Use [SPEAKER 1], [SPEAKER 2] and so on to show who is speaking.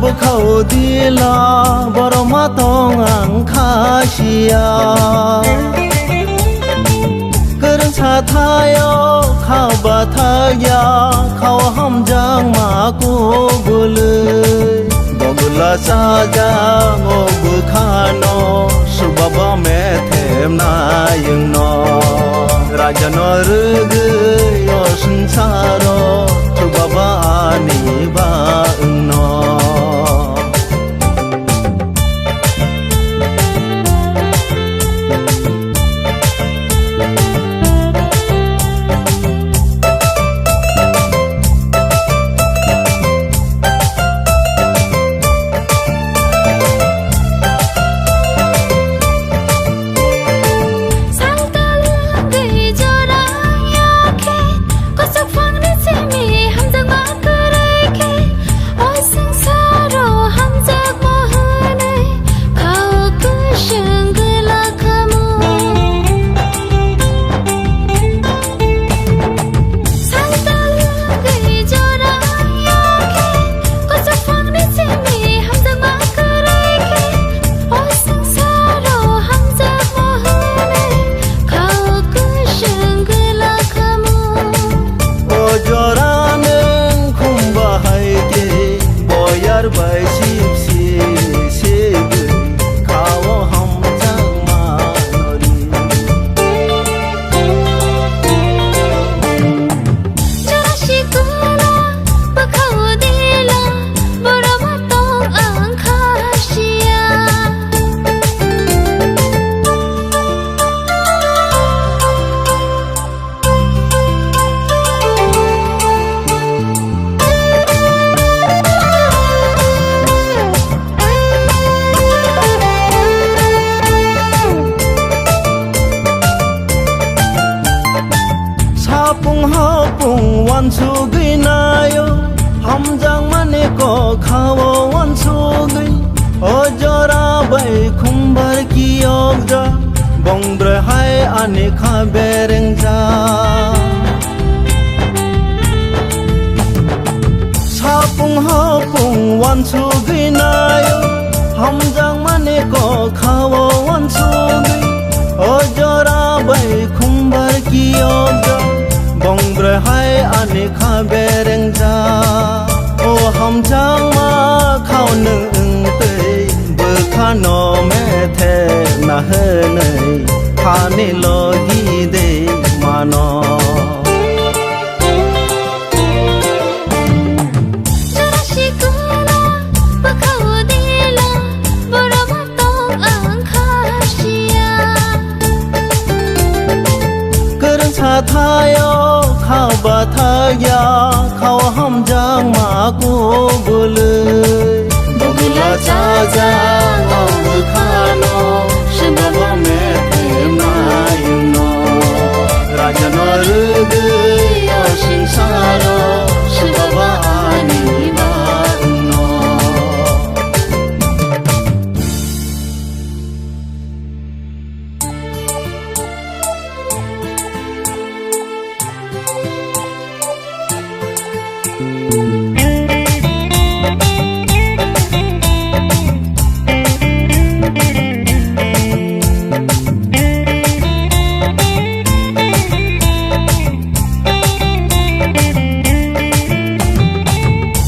[SPEAKER 1] bukau dila boromatong ang khasiya kereng chathayo khau bathaya khau hamjang maku bulai bogula saja ngo bukhano subaba methem na yung no raja no rugu yo sansaro subaba ani ba no wan sugui nayo hamjang mane ko khawo wan sugui ojora bai khumbar ki ogja bongbre hai ane kha bereng ja sapung hapung wan sugui nayo hamjang mane ko khawo wan sugui ojora bai khumbar ki ogja bongbre hai ane kha bereng ja o hamjang ma khau nung tei bu khano me the na he nei khane logi de mano